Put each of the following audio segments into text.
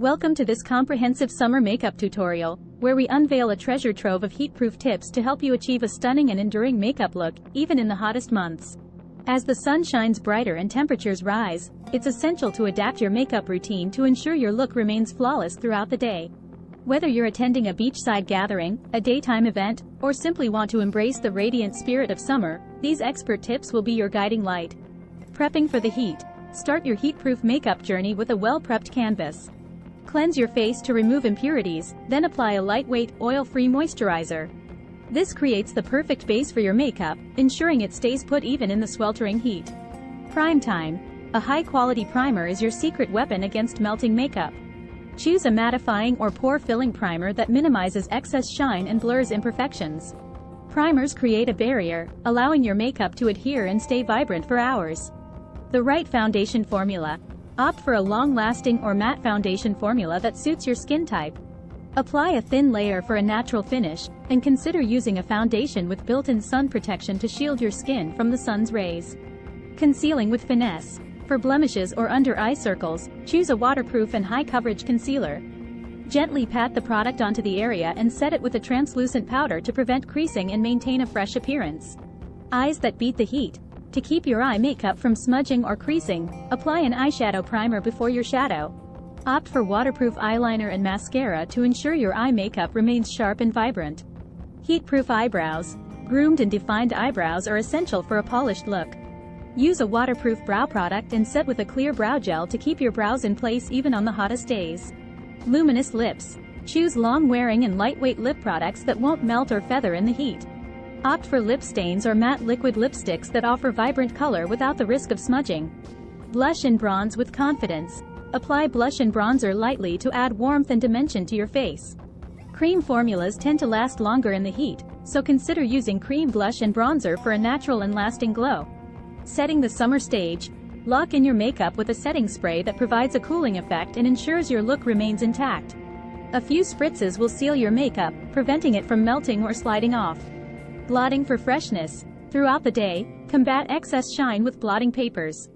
Welcome to this comprehensive summer makeup tutorial, where we unveil a treasure trove of heat-proof tips to help you achieve a stunning and enduring makeup look, even in the hottest months. As the sun shines brighter and temperatures rise, it's essential to adapt your makeup routine to ensure your look remains flawless throughout the day. Whether you're attending a beachside gathering, a daytime event, or simply want to embrace the radiant spirit of summer, these expert tips will be your guiding light. Prepping for the heat. Start your heat-proof makeup journey with a well-prepped canvas. Cleanse your face to remove impurities, then apply a lightweight, oil-free moisturizer. This creates the perfect base for your makeup, ensuring it stays put even in the sweltering heat. Prime time. A high-quality primer is your secret weapon against melting makeup. Choose a mattifying or pore-filling primer that minimizes excess shine and blurs imperfections. Primers create a barrier, allowing your makeup to adhere and stay vibrant for hours. The right foundation formula. Opt for a long-lasting or matte foundation formula that suits your skin type. Apply a thin layer for a natural finish, and consider using a foundation with built-in sun protection to shield your skin from the sun's rays. Concealing with finesse. For blemishes or under-eye circles, choose a waterproof and high-coverage concealer. Gently pat the product onto the area and set it with a translucent powder to prevent creasing and maintain a fresh appearance. Eyes that beat the heat. To keep your eye makeup from smudging or creasing, apply an eyeshadow primer before your shadow. Opt for waterproof eyeliner and mascara to ensure your eye makeup remains sharp and vibrant. Heat-proof eyebrows. Groomed and defined eyebrows are essential for a polished look. Use a waterproof brow product and set with a clear brow gel to keep your brows in place even on the hottest days. Luminous lips. Choose long-wearing and lightweight lip products that won't melt or feather in the heat. Opt for lip stains or matte liquid lipsticks that offer vibrant color without the risk of smudging. Blush and bronze with confidence. Apply blush and bronzer lightly to add warmth and dimension to your face. Cream formulas tend to last longer in the heat, so consider using cream blush and bronzer for a natural and lasting glow. Setting the summer stage. Lock in your makeup with a setting spray that provides a cooling effect and ensures your look remains intact. A few spritzes will seal your makeup, preventing it from melting or sliding off. Blotting for freshness. Throughout the day, combat excess shine with blotting papers.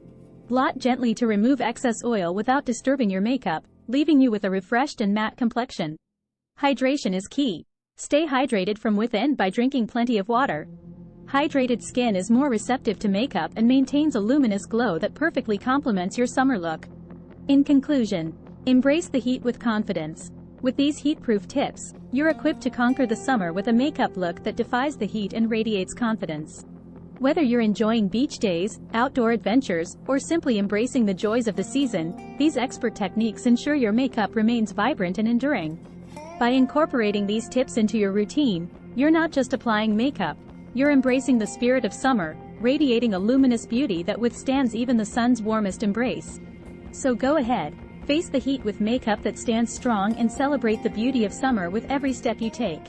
Blot gently to remove excess oil without disturbing your makeup, leaving you with a refreshed and matte complexion. Hydration is key. Stay hydrated from within by drinking plenty of water. Hydrated skin is more receptive to makeup and maintains a luminous glow that perfectly complements your summer look. In conclusion, embrace the heat with confidence. With these heat-proof tips, you're equipped to conquer the summer with a makeup look that defies the heat and radiates confidence. Whether you're enjoying beach days, outdoor adventures, or simply embracing the joys of the season, these expert techniques ensure your makeup remains vibrant and enduring. By incorporating these tips into your routine, you're not just applying makeup, you're embracing the spirit of summer, radiating a luminous beauty that withstands even the sun's warmest embrace. So go ahead. Face the heat with makeup that stands strong and celebrate the beauty of summer with every step you take.